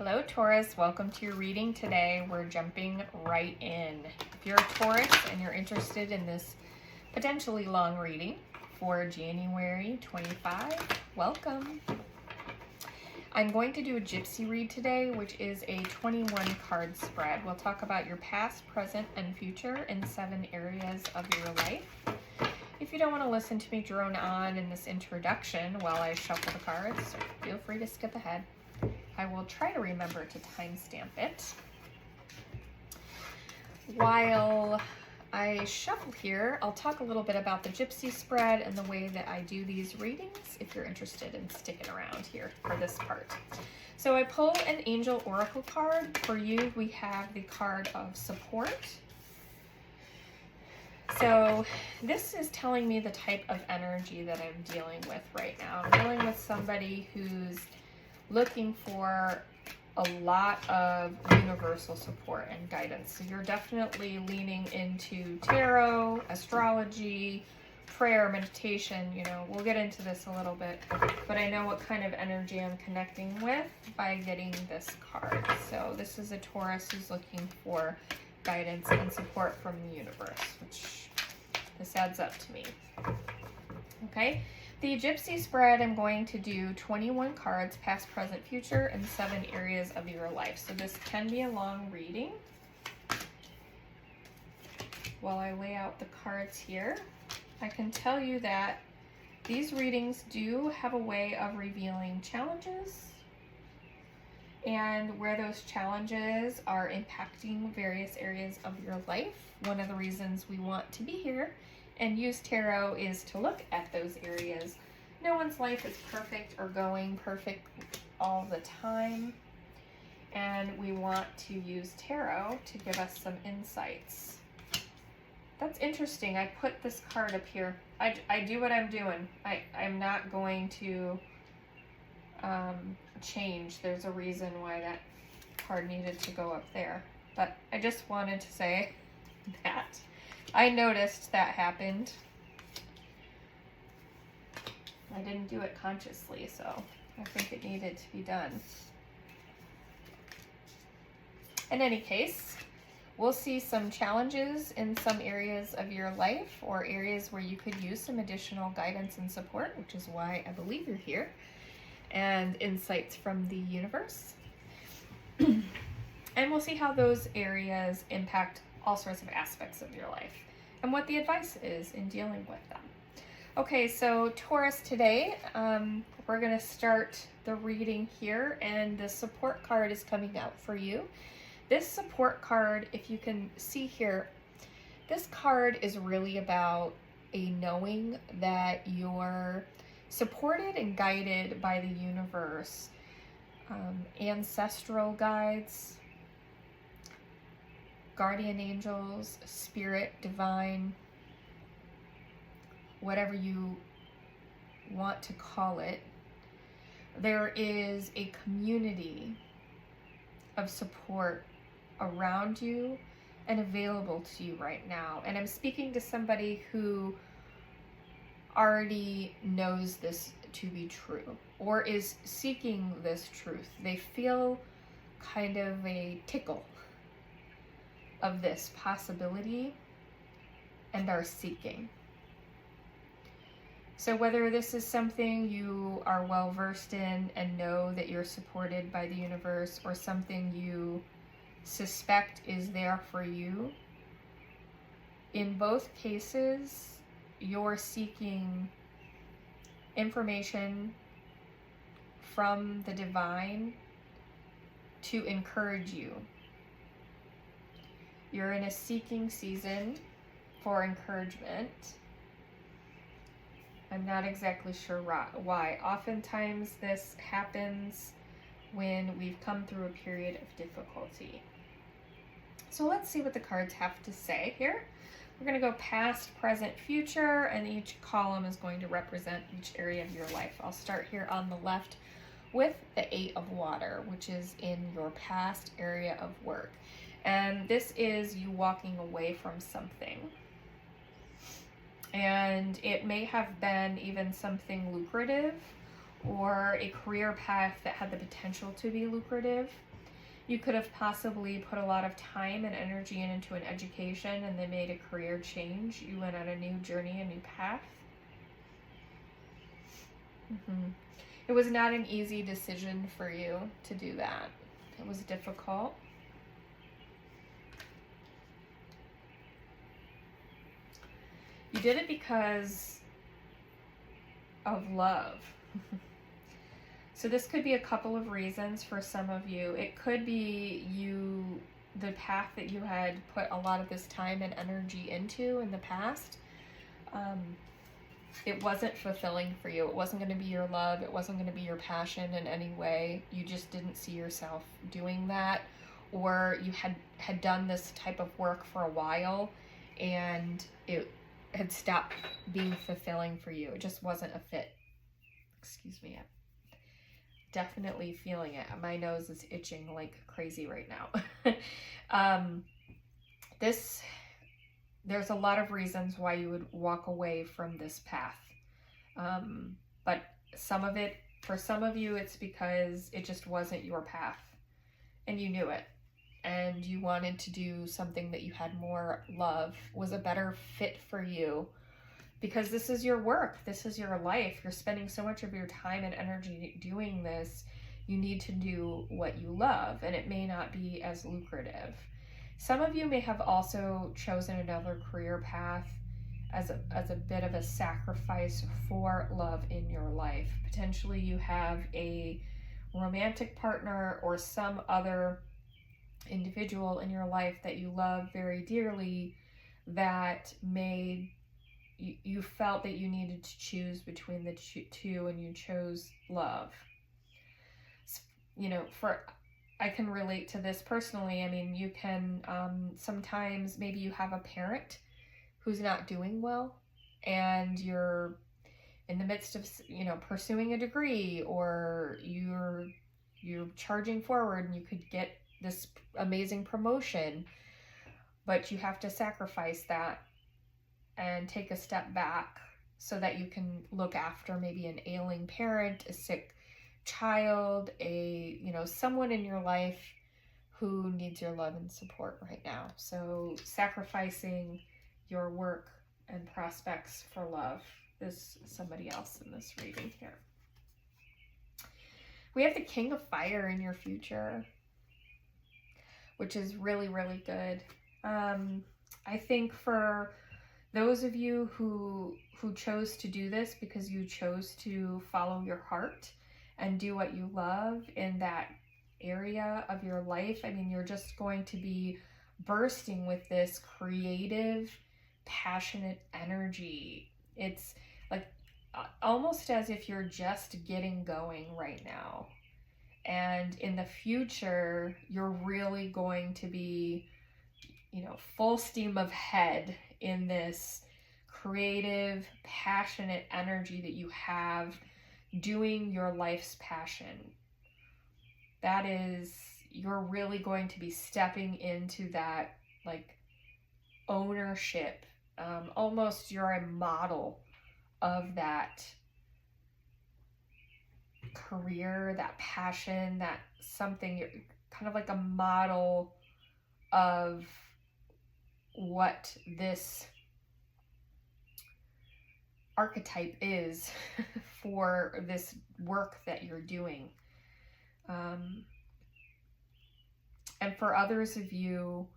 Hello Taurus, welcome to your reading today. We're jumping right in. If you're a Taurus and you're interested in this potentially long reading for January 25, welcome. I'm going to do a gypsy read today, which is a 21 card spread. We'll talk about your past, present, and future in 7 areas of your life. If you don't want to listen to me drone on in this introduction while I shuffle the cards, feel free to skip ahead. I will try to remember to timestamp it. While I shuffle here, I'll talk a little bit about the gypsy spread and the way that I do these readings if you're interested in sticking around here for this part. So I pull an angel oracle card. For you, we have the card of support. So this is telling me the type of energy that I'm dealing with right now. I'm dealing with somebody who's looking for a lot of universal support and guidance. So you're definitely leaning into tarot, astrology, prayer, meditation. You know, we'll get into this a little bit, but I know what kind of energy I'm connecting with by getting this card. So this is a Taurus who's looking for guidance and support from the universe, which this adds up to me. Okay. The gypsy spread, I'm going to do 21 cards, past, present, future, in 7 areas of your life. So this can be a long reading. While I lay out the cards here, I can tell you that these readings do have a way of revealing challenges and where those challenges are impacting various areas of your life. One of the reasons we want to be here and use tarot is to look at those areas. No one's life is perfect or going perfect all the time, and we want to use tarot to give us some insights. That's interesting. I put this card up here. I do what I'm doing. I'm not going to change. There's a reason why that card needed to go up there, but I just wanted to say that I noticed that happened. I didn't do it consciously, so I think it needed to be done. In any case, we'll see some challenges in some areas of your life or areas where you could use some additional guidance and support, which is why I believe you're here, and insights from the universe. And we'll see how those areas impact all sorts of aspects of your life and what the advice is in dealing with them. Okay, so Taurus, today we're going to start the reading here, and the support card is coming out for you. This support card, if you can see here, this card is really about a knowing that you're supported and guided by the universe, ancestral guides, guardian angels, spirit, divine, whatever you want to call it. There is a community of support around you and available to you right now. And I'm speaking to somebody who already knows this to be true or is seeking this truth. They feel kind of a tickle of this possibility and are seeking. So whether this is something you are well versed in and know that you're supported by the universe, or something you suspect is there for you, in both cases, you're seeking information from the divine to encourage you. You're in a seeking season for encouragement. I'm not exactly sure why. Oftentimes this happens when we've come through a period of difficulty. So let's see what the cards have to say here. We're going to go past, present, future, and each column is going to represent each area of your life. I'll start here on the left with the 8 of water, which is in your past area of work. And this is you walking away from something. And it may have been even something lucrative or a career path that had the potential to be lucrative. You could have possibly put a lot of time and energy into an education and then made a career change. You went on a new journey, a new path. It was not an easy decision for you to do that. It was difficult. You did it because of love. So this could be a couple of reasons for some of you. It could be the path that you had put a lot of this time and energy into in the past. It wasn't fulfilling for you. It wasn't going to be your love. It wasn't going to be your passion in any way. You just didn't see yourself doing that. Or you had done this type of work for a while and it had stopped being fulfilling for you. It just wasn't a fit. Excuse me. I'm definitely feeling it. My nose is itching like crazy right now. There's a lot of reasons why you would walk away from this path. But for some of you, it's because it just wasn't your path and you knew it. And you wanted to do something that you had more love, was a better fit for you, because this is your work, this is your life. You're spending so much of your time and energy doing this. You need to do what you love, and it may not be as lucrative. Some of you may have also chosen another career path as a bit of a sacrifice for love in your life. Potentially you have a romantic partner or some other individual in your life that you love very dearly that you felt that you needed to choose between the two, and you chose love. I can relate to this personally. I mean, you can sometimes maybe you have a parent who's not doing well and you're in the midst of pursuing a degree, or you're charging forward and you could get this amazing promotion, but you have to sacrifice that and take a step back so that you can look after maybe an ailing parent, a sick child, someone in your life who needs your love and support right now. So sacrificing your work and prospects for love is somebody else in this reading here. We have the King of Fire in your future, which is really, really good. I think for those of you who chose to do this because you chose to follow your heart and do what you love in that area of your life, I mean, you're just going to be bursting with this creative, passionate energy. It's like almost as if you're just getting going right now. And in the future, you're really going to be, full steam ahead in this creative, passionate energy that you have doing your life's passion. That is, you're really going to be stepping into that like ownership. Almost you're a model of that career, that passion, that something. You're kind of like a model of what this archetype is for this work that you're doing. And for others of you,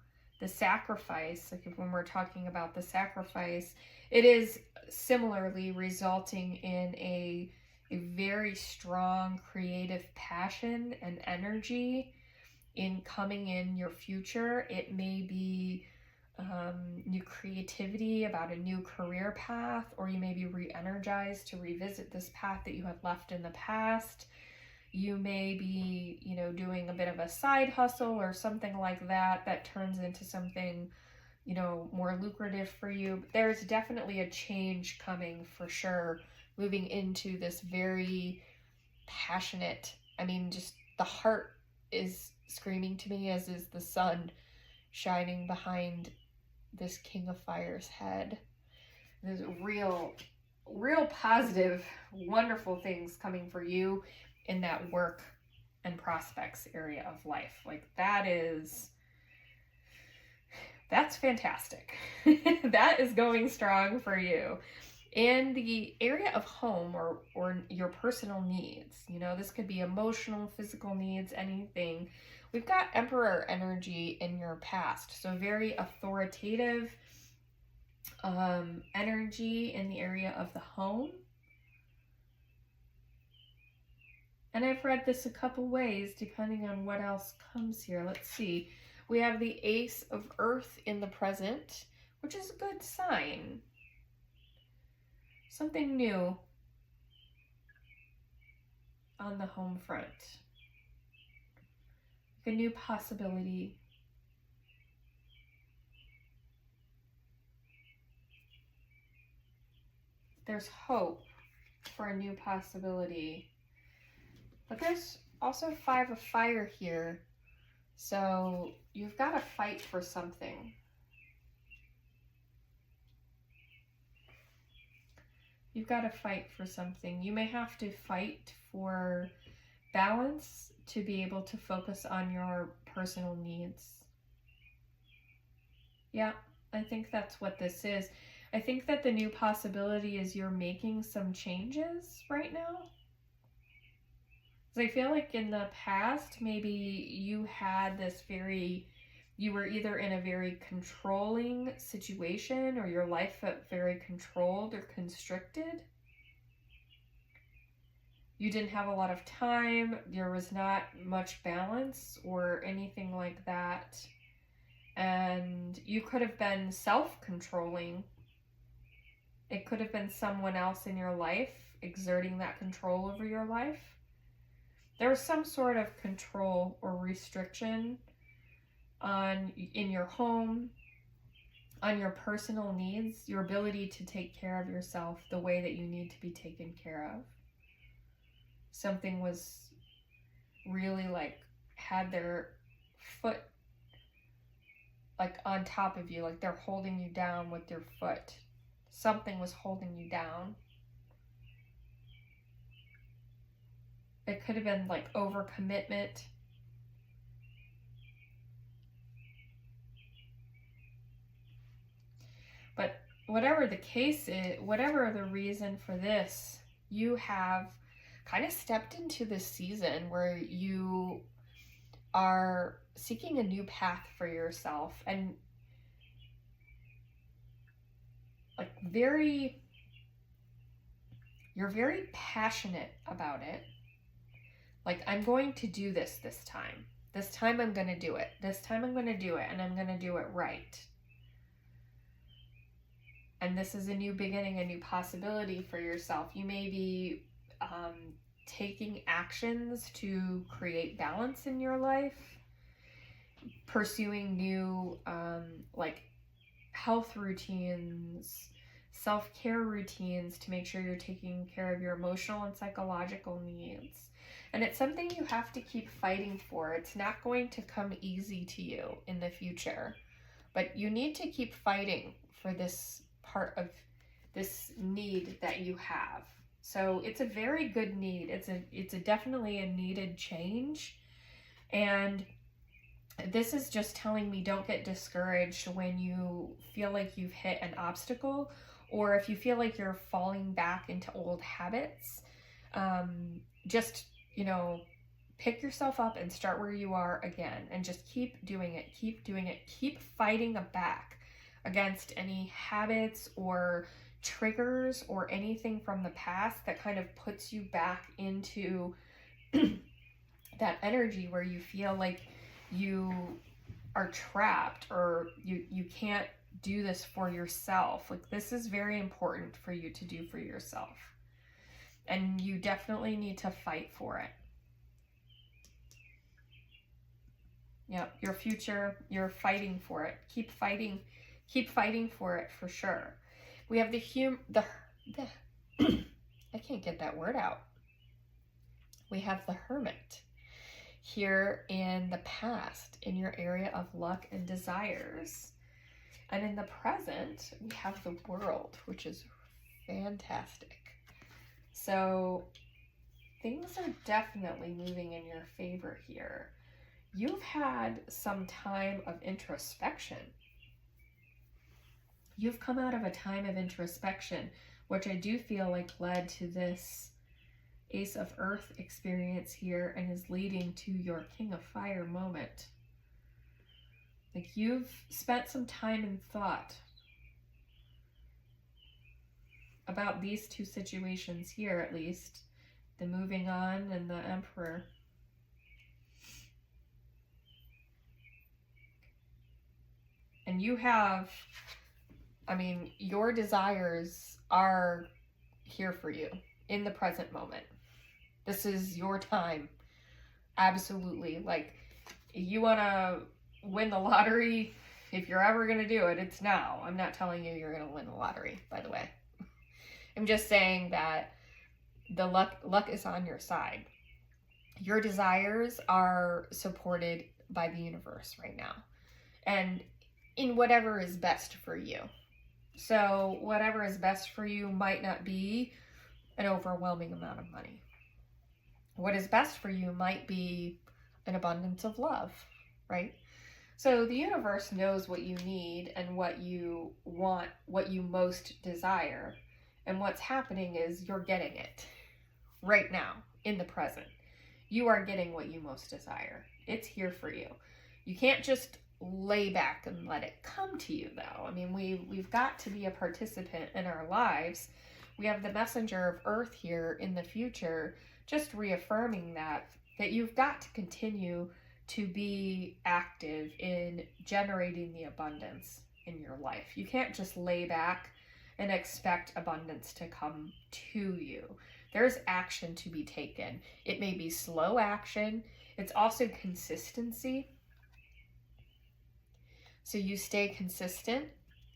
the sacrifice, like when we're talking about the sacrifice, it is similarly resulting in a very strong creative passion and energy in coming in your future. It may be new creativity about a new career path, or you may be re-energized to revisit this path that you have left in the past. You may be, doing a bit of a side hustle or something like that turns into something, more lucrative for you. But there's definitely a change coming for sure, moving into this very passionate, just the heart is screaming to me, as is the sun shining behind this King of Fire's head. There's real positive, wonderful things coming for you in that work and prospects area of life. Like that's fantastic. That is going strong for you. In the area of home or your personal needs, you know, this could be emotional, physical needs, anything. We've got Emperor energy in your past. So very authoritative energy in the area of the home. And I've read this a couple ways depending on what else comes here. Let's see. We have the Ace of Earth in the present, which is a good sign. Something new on the home front. A new possibility. There's hope for a new possibility. But there's also 5 of Fire here. So you've got to fight for something. You've got to fight for something. You may have to fight for balance to be able to focus on your personal needs. Yeah, I think that's what this is. I think that the new possibility is you're making some changes right now. Because I feel like in the past, maybe you had this you were either in a very controlling situation or your life felt very controlled or constricted. You didn't have a lot of time. There was not much balance or anything like that. And you could have been self-controlling. It could have been someone else in your life exerting that control over your life. There was some sort of control or restriction in your home, on your personal needs, your ability to take care of yourself the way that you need to be taken care of. Something was really like had their foot like on top of you, like they're holding you down with their foot. Something was holding you down. It could have been like overcommitment. But whatever the case is, whatever the reason for this, you have kind of stepped into this season where you are seeking a new path for yourself and like you're very passionate about it. Like, I'm going to do this time. This time I'm going to do it. This time I'm going to do it, and I'm going to do it right. And this is a new beginning, a new possibility for yourself. You may be taking actions to create balance in your life, pursuing new like health routines, self-care routines to make sure you're taking care of your emotional and psychological needs. And it's something you have to keep fighting for. It's not going to come easy to you in the future, but you need to keep fighting for this part of this need that you have. So it's a very good need. It's definitely a needed change. And this is just telling me don't get discouraged when you feel like you've hit an obstacle, or if you feel like you're falling back into old habits. Just, pick yourself up and start where you are again, and just keep doing it, keep fighting back against any habits or triggers or anything from the past that kind of puts you back into that energy where you feel like you are trapped or you can't do this for yourself. Like, this is very important for you to do for yourself, and you definitely need to fight for it. Yep, your future, you're fighting for it. Keep fighting for it, for sure. We have I can't get that word out. We have the Hermit here in the past, in your area of luck and desires. And in the present, we have the World, which is fantastic. So things are definitely moving in your favor here. You've had some time of introspection. You've come out of a time of introspection, which I do feel like led to this Ace of Earth experience here and is leading to your King of Fire moment. Like, you've spent some time in thought about these two situations here, at least, the moving on and the Emperor. And you have, I mean, your desires are here for you in the present moment. This is your time. Absolutely. Like, you want to win the lottery, if you're ever going to do it, it's now. I'm not telling you you're going to win the lottery, by the way. I'm just saying that the luck is on your side. Your desires are supported by the universe right now, and in whatever is best for you. So whatever is best for you might not be an overwhelming amount of money. What is best for you might be an abundance of love, right? So the universe knows what you need and what you want, what you most desire. And what's happening is you're getting it right now, in the present. You are getting what you most desire. It's here for you. You can't just lay back and let it come to you, though. I mean, we've got to be a participant in our lives. We have the messenger of Earth here in the future, just reaffirming that you've got to continue to be active in generating the abundance in your life. You can't just lay back and expect abundance to come to you. There's action to be taken. It may be slow action. It's also consistency. So you stay consistent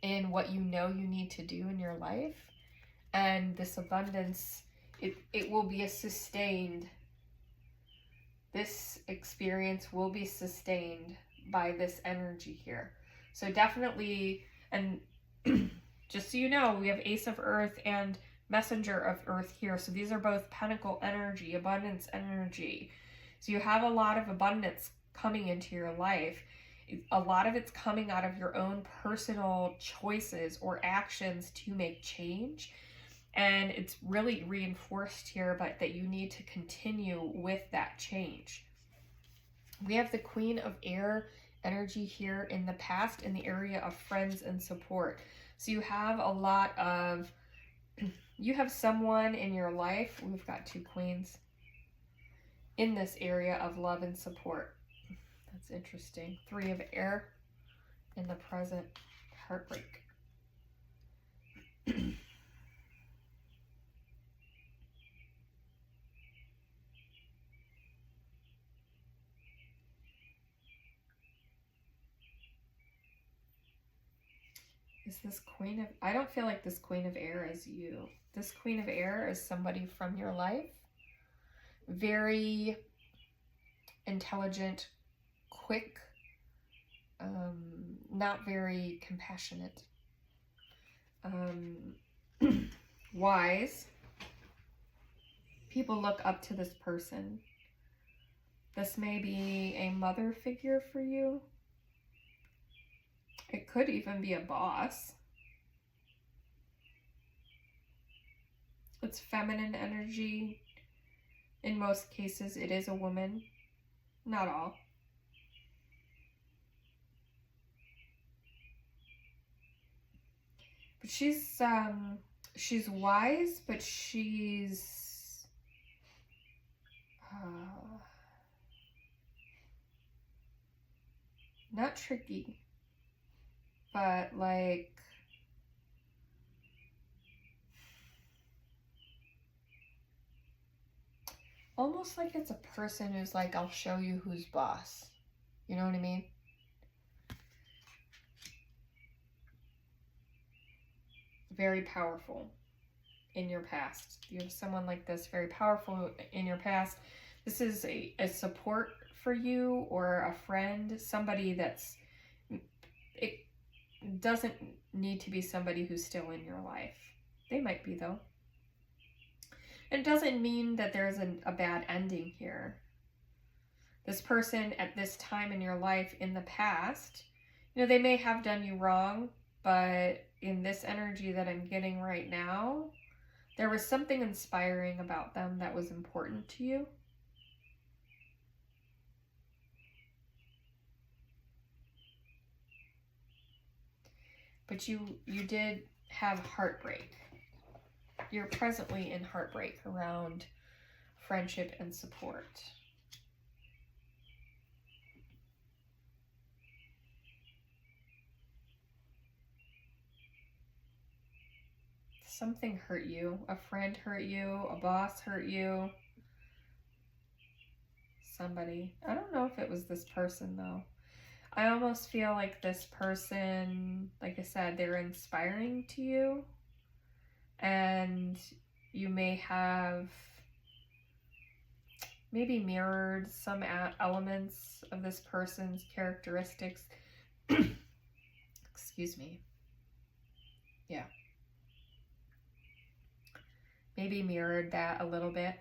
in what you know you need to do in your life. And this abundance, it will be a sustained, this experience will be sustained by this energy here. So definitely, and just so you know, we have Ace of Earth and Messenger of Earth here. So these are both Pentacle energy, abundance energy. So you have a lot of abundance coming into your life. A lot of it's coming out of your own personal choices or actions to make change. And it's really reinforced here, but that you need to continue with that change. We have the Queen of Air energy here in the past in the area of friends and support. So you have a lot of, you have someone in your life, we've got two queens, in this area of love and support. That's interesting. Three of Air in the present, heartbreak. Is this Queen of, I don't feel like this Queen of Air is you. This Queen of Air is somebody from your life. Very intelligent, quick, not very compassionate, wise. People look up to this person. This may be a mother figure for you. It could even be a boss. It's feminine energy. In most cases, it is a woman. Not all. But she's wise, but she's not tricky, but like almost like it's a person who's like, I'll show you who's boss. You know what I mean? Very powerful in your past. You have someone like this, very powerful in your past. This is a support for you or a friend, somebody that's, it doesn't need to be somebody who's still in your life. They might be though. It doesn't mean that there's a bad ending here. This person at this time in your life in the past, you know, they may have done you wrong, but in this energy that I'm getting right now, there was something inspiring about them that was important to you. But you did have heartbreak. You're presently in heartbreak around friendship and support. Something hurt you. A friend hurt you. A boss hurt you. Somebody. I don't know if it was this person though. I almost feel like this person, like I said, they're inspiring to you. And you may have maybe mirrored some elements of this person's characteristics. Excuse me. Yeah. Maybe mirrored that a little bit.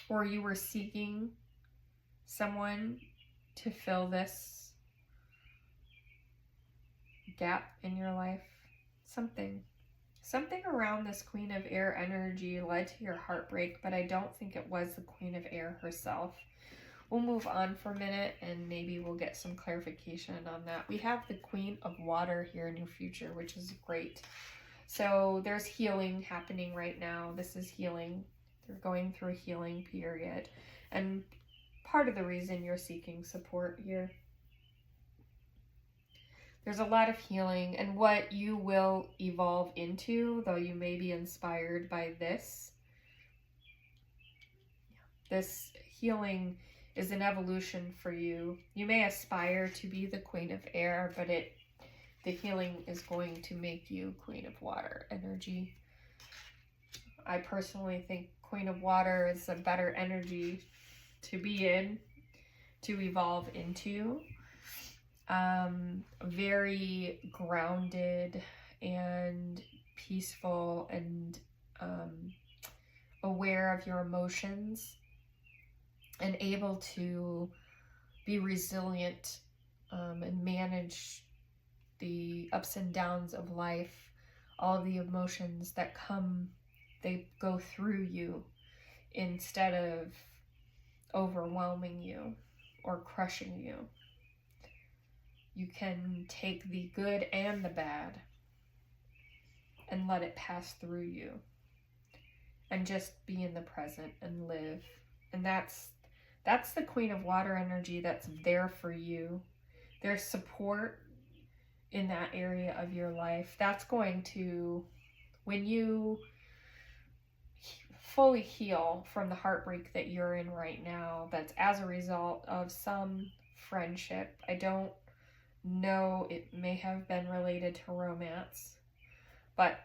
Or you were seeking someone to fill this gap in your life. Something around this Queen of Air energy led to your heartbreak, but I don't think it was the Queen of Air herself. We'll move on for a minute and maybe we'll get some clarification on that. We have the Queen of Water here in your future, which is great. So there's healing happening right now. This is healing. They're going through a healing period. And part of the reason you're seeking support here. There's a lot of healing, and what you will evolve into, though you may be inspired by this. This healing is an evolution for you. You may aspire to be the Queen of Air, but the healing is going to make you Queen of Water energy. I personally think Queen of Water is a better energy to be in, to evolve into. Very grounded and peaceful and aware of your emotions and able to be resilient and manage the ups and downs of life, all of the emotions that come, they go through you instead of overwhelming you or crushing you. You can take the good and the bad and let it pass through you and just be in the present and live. And that's the Queen of Water energy that's there for you. There's support in that area of your life. That's going to, when you fully heal from the heartbreak that you're in right now, that's as a result of some friendship. I don't know, it may have been related to romance, but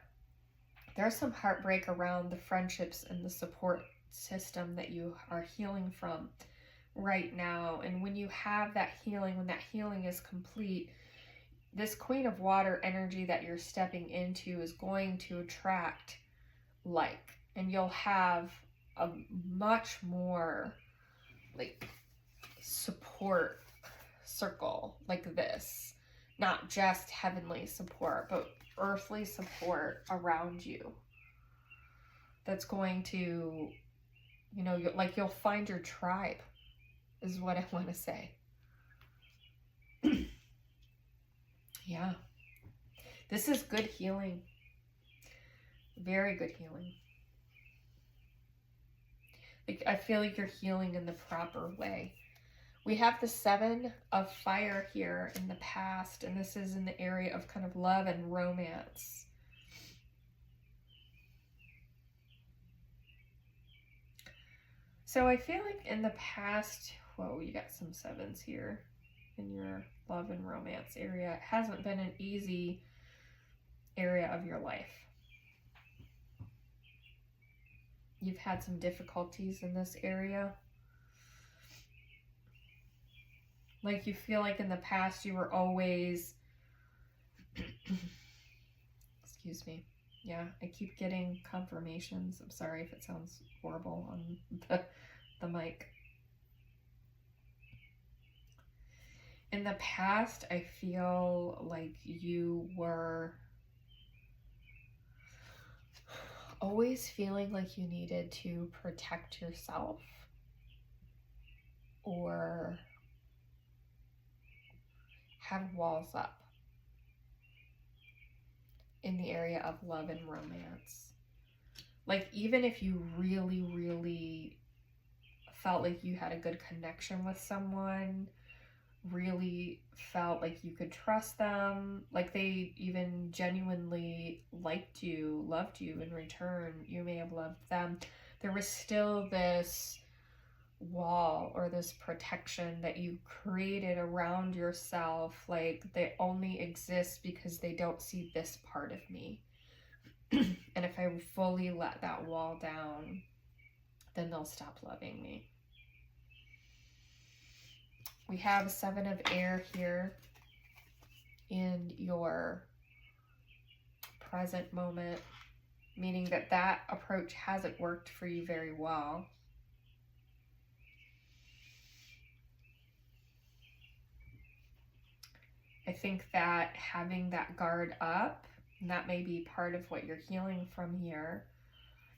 there's some heartbreak around the friendships and the support system that you are healing from right now. And when you have that healing, when that healing is complete, this Queen of Water energy that you're stepping into is going to attract like, and you'll have a much more like support circle like this, not just heavenly support, but earthly support around you. That's going to, you know, like you'll find your tribe is what I want to say. Yeah. This is good healing. Very good healing. Like, I feel like you're healing in the proper way. We have the Seven of Fire here in the past, and this is in the area of kind of love and romance. So I feel like in the past, whoa, you got some sevens here in your love and romance area. It hasn't been an easy area of your life. You've had some difficulties in this area. Like you feel like in the past you were always Excuse me. Yeah, I keep getting confirmations. I'm sorry if it sounds horrible on the mic. In the past, I feel like you were always feeling like you needed to protect yourself or have walls up in the area of love and romance. Like, even if you really, really felt like you had a good connection with someone, really felt like you could trust them, like they even genuinely liked you, loved you in return, you may have loved them, there was still this wall or this protection that you created around yourself, like they only exist because they don't see this part of me. And if I fully let that wall down, then they'll stop loving me. We have 7 of air here in your present moment, meaning that that approach hasn't worked for you very well. I think that having that guard up, and that may be part of what you're healing from here,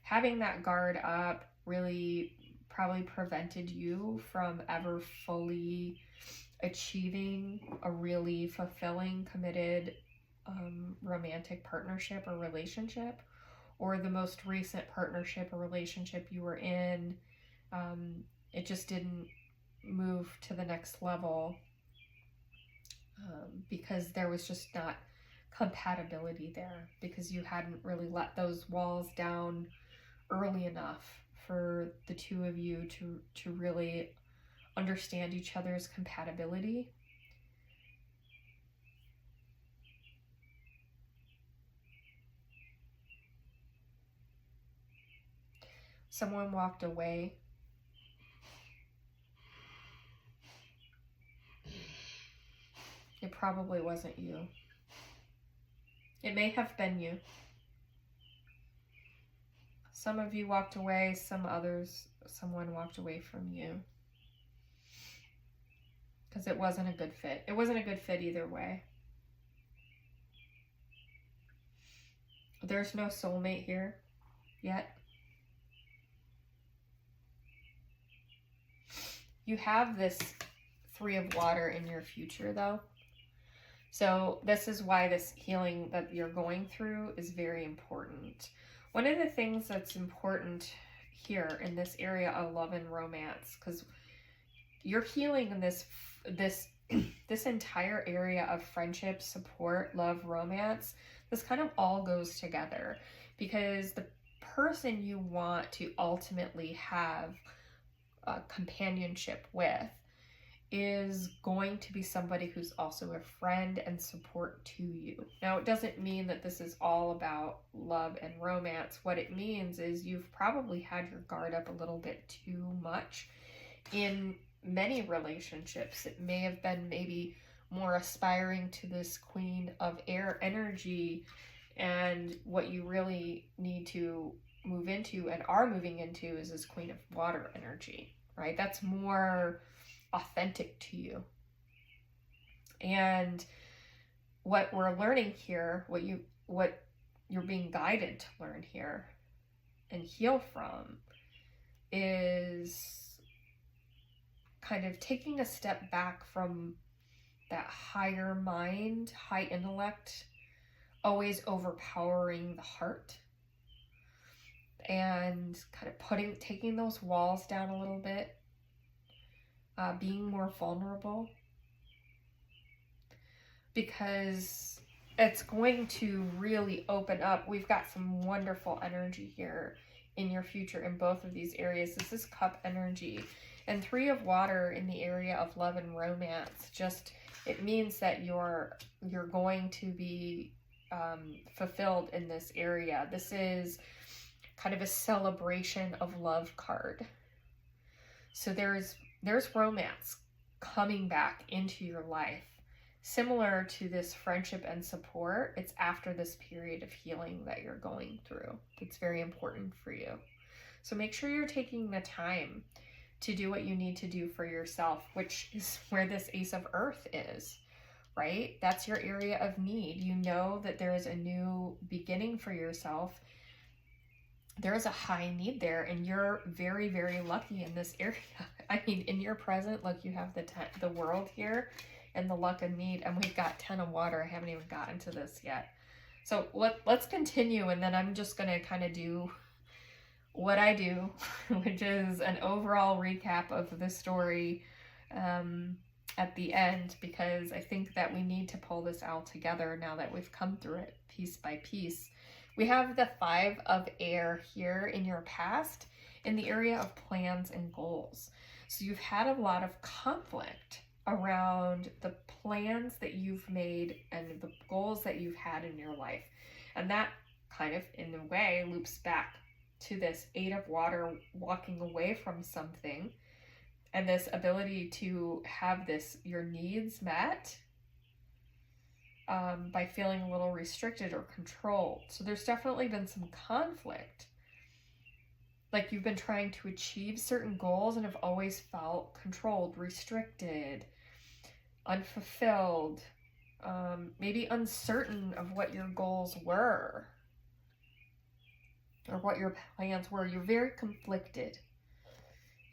having that guard up really probably prevented you from ever fully achieving a really fulfilling, committed romantic partnership or relationship, or the most recent partnership or relationship you were in, it just didn't move to the next level because there was just not compatibility there, because you hadn't really let those walls down early enough for the two of you to really understand each other's compatibility. Someone walked away. It probably wasn't you. It may have been you. Some of you walked away, someone walked away from you. Because it wasn't a good fit. It wasn't a good fit either way. There's no soulmate here yet. You have this 3 of water in your future though. So this is why this healing that you're going through is very important. One of the things that's important here in this area of love and romance, because you're healing in this entire area of friendship, support, love, romance, this kind of all goes together, because the person you want to ultimately have a companionship with is going to be somebody who's also a friend and support to you. Now, it doesn't mean that this is all about love and romance. What it means is you've probably had your guard up a little bit too much in many relationships. It may have been maybe more aspiring to this Queen of Air energy, and what you really need to move into and are moving into is this Queen of Water energy, right? That's more authentic to you. And what we're learning here, what you're being guided to learn here and heal from, is kind of taking a step back from that higher mind, high intellect, always overpowering the heart, and kind of taking those walls down a little bit, being more vulnerable, because it's going to really open up. We've got some wonderful energy here in your future in both of these areas. This is cup energy, and 3 of water in the area of love and romance. Just, it means that you're going to be fulfilled in this area. This is kind of a celebration of love card. So there's romance coming back into your life. similar to this friendship and support, it's after this period of healing that you're going through. It's very important for you. So make sure you're taking the time to do what you need to do for yourself, which is where this Ace of Earth is, right? That's your area of need. You know that there is a new beginning for yourself. There is a high need there, and you're very, very lucky in this area. I mean, in your present, look, you have the world here and the luck and need, and we've got 10 of water. I haven't even gotten to this yet. So let's continue, and then I'm just going to kind of do what I do, which is an overall recap of the story at the end, because I think that we need to pull this all together now that we've come through it piece by piece. We have the 5 of air here in your past in the area of plans and goals. So you've had a lot of conflict around the plans that you've made and the goals that you've had in your life. And that kind of, in a way, loops back to this 8 of water, walking away from something, and this ability to have your needs met by feeling a little restricted or controlled. So there's definitely been some conflict. Like you've been trying to achieve certain goals and have always felt controlled, restricted, unfulfilled, maybe uncertain of what your goals were or what your plans were. You're very conflicted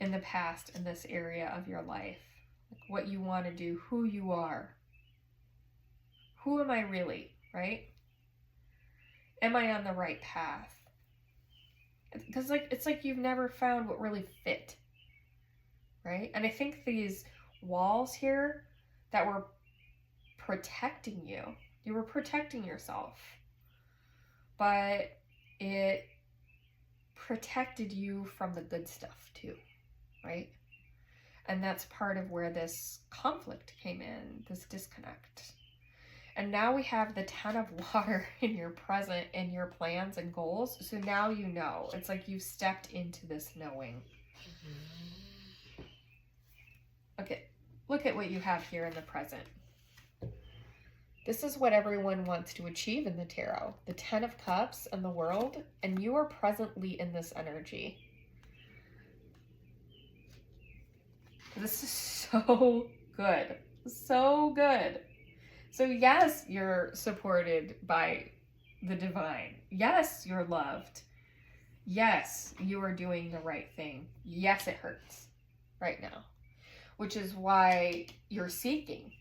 in the past in this area of your life. Like what you want to do, who you are. Who am I really, right? Am I on the right path? Because it's like you've never found what really fit, right? And I think these walls here that were protecting you, you were protecting yourself, but it protected you from the good stuff too, right? And that's part of where this conflict came in, this disconnect. And now we have the 10 of water in your present, in your plans and goals. So now you know. It's like you've stepped into this knowing. Okay, look at what you have here in the present. This is what everyone wants to achieve in the tarot. The 10 of Cups and the World. And you are presently in this energy. This is so good. So good. So yes, you're supported by the divine. Yes, you're loved. Yes, you are doing the right thing. Yes, it hurts right now, which is why you're seeking,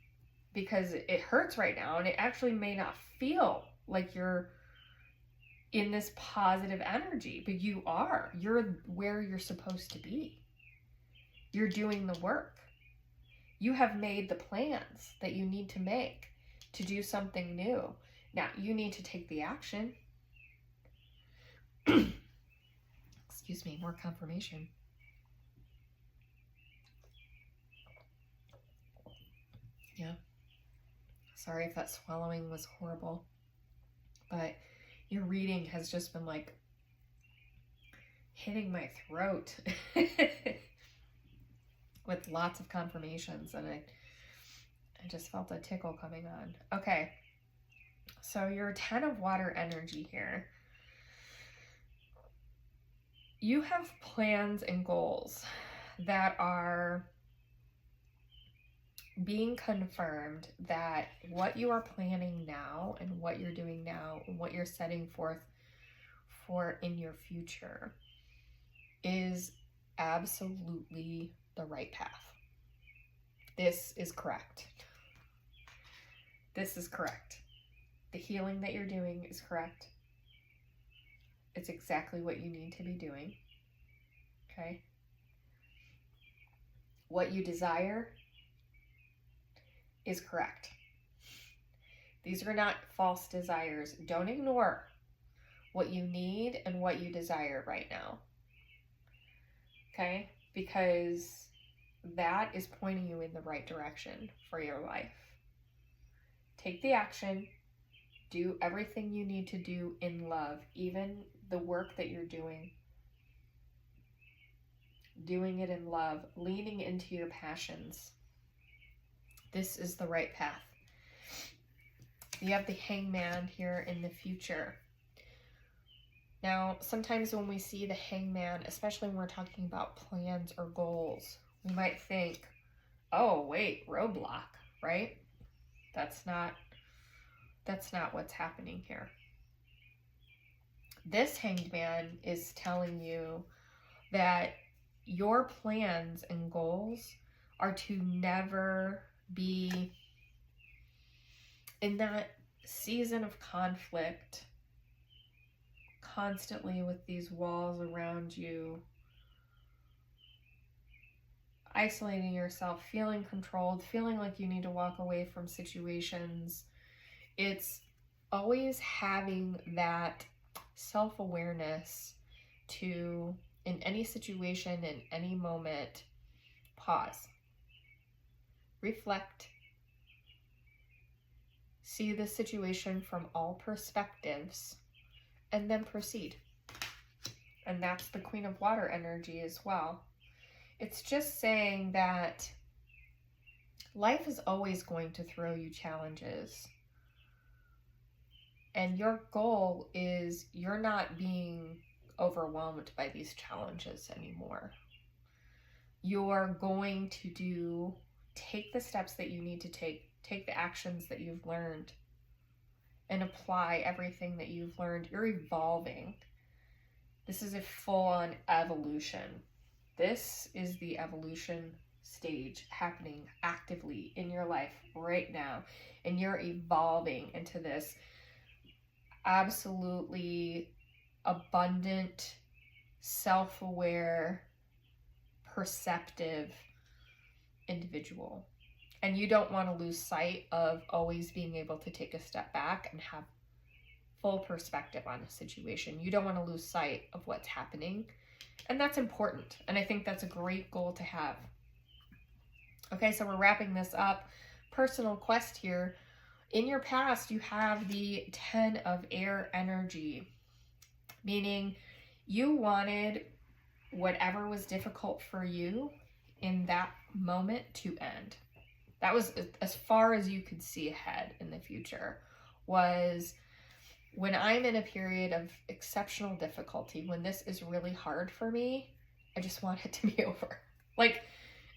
because it hurts right now, and it actually may not feel like you're in this positive energy, but you are. You're where you're supposed to be. You're doing the work. You have made the plans that you need to make to do something new. Now, you need to take the action. Excuse me, more confirmation. Yeah. Sorry if that swallowing was horrible. But your reading has just been like hitting my throat with lots of confirmations, and I just felt a tickle coming on. Okay, so your 10 of water energy here. You have plans and goals that are being confirmed, that what you are planning now and what you're doing now and what you're setting forth for in your future is absolutely the right path. This is correct. This is correct. The healing that you're doing is correct. It's exactly what you need to be doing. Okay? What you desire is correct. These are not false desires. Don't ignore what you need and what you desire right now. Okay? Because that is pointing you in the right direction for your life. Take the action. Do everything you need to do in love, even the work that you're doing. Doing it in love, leaning into your passions. This is the right path. You have the Hangman here in the future. Now, sometimes when we see the Hangman, especially when we're talking about plans or goals, we might think, oh, wait, roadblock, right? That's not what's happening here. This Hanged Man is telling you that your plans and goals are to never be in that season of conflict, constantly with these walls around you, isolating yourself, feeling controlled, feeling like you need to walk away from situations. It's always having that self-awareness to, in any situation, in any moment, pause, reflect, see the situation from all perspectives, and then proceed. And that's the Queen of Water energy as well. It's just saying that life is always going to throw you challenges. And your goal is you're not being overwhelmed by these challenges anymore. You're going to take the steps that you need to take the actions that you've learned, and apply everything that you've learned. You're evolving. This is a full-on evolution. This is the evolution stage happening actively in your life right now. And you're evolving into this absolutely abundant, self-aware, perceptive individual. And you don't want to lose sight of always being able to take a step back and have full perspective on a situation. You don't want to lose sight of what's happening. And that's important. And I think that's a great goal to have. Okay, so we're wrapping this up. Personal quest here. In your past, you have the 10 of air energy, meaning you wanted whatever was difficult for you in that moment to end. That was as far as you could see ahead in the future, was when I'm in a period of exceptional difficulty, when this is really hard for me, I just want it to be over. Like,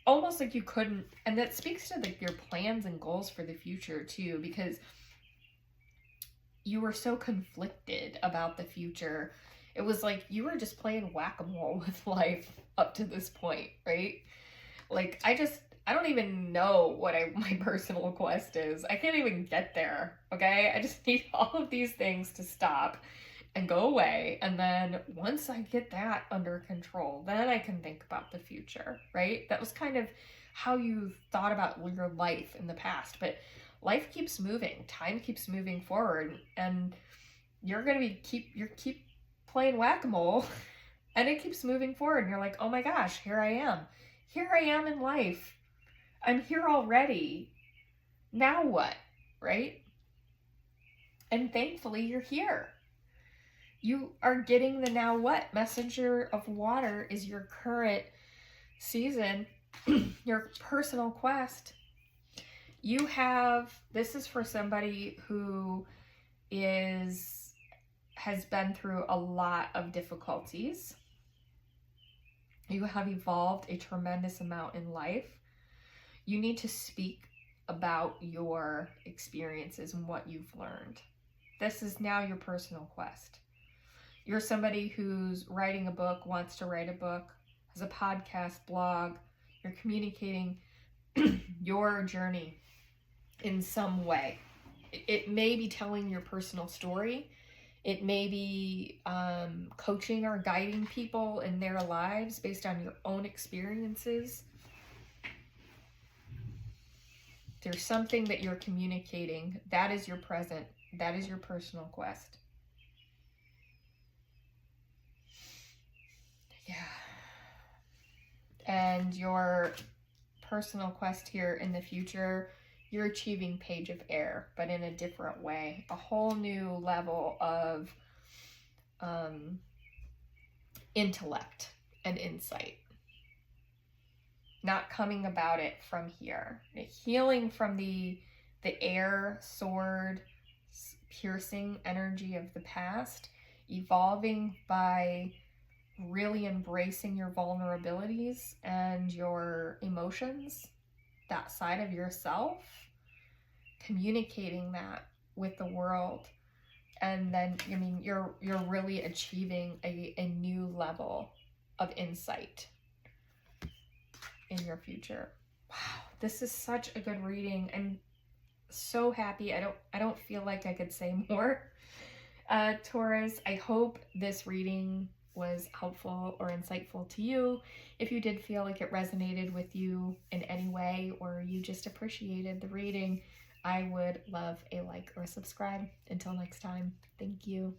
almost like you couldn't, and that speaks to your plans and goals for the future too, because you were so conflicted about the future. It was like you were just playing whack-a-mole with life up to this point, right? Like, I don't even know what my personal quest is. I can't even get there, okay? I just need all of these things to stop and go away. And then once I get that under control, then I can think about the future, right? That was kind of how you thought about your life in the past. But life keeps moving. Time keeps moving forward. And you're going to keep playing whack-a-mole. And it keeps moving forward. And you're like, oh my gosh, here I am. Here I am in life. I'm here already. Now what, right? And thankfully, you're here. You are getting the now what. Messenger of Water is your current season, your personal quest. You have, this is for somebody who has been through a lot of difficulties. You have evolved a tremendous amount in life. You need to speak about your experiences and what you've learned. This is now your personal quest. You're somebody who's writing a book, wants to write a book, has a podcast, blog. You're communicating your journey in some way. It may be telling your personal story. It may be coaching or guiding people in their lives based on your own experiences. There's something that you're communicating. That is your present. That is your personal quest. Yeah. And your personal quest here in the future, you're achieving Page of Air, but in a different way. A whole new level of intellect and insight. Not coming about it from here. Healing from the air sword piercing energy of the past, evolving by really embracing your vulnerabilities and your emotions, that side of yourself, communicating that with the world. And then, I mean, you're really achieving a new level of insight in your future. Wow, this is such a good reading. I'm so happy. I don't feel like I could say more. Taurus, I hope this reading was helpful or insightful to you. If you did feel like it resonated with you in any way, or you just appreciated the reading, I would love a like or subscribe. Until next time, thank you.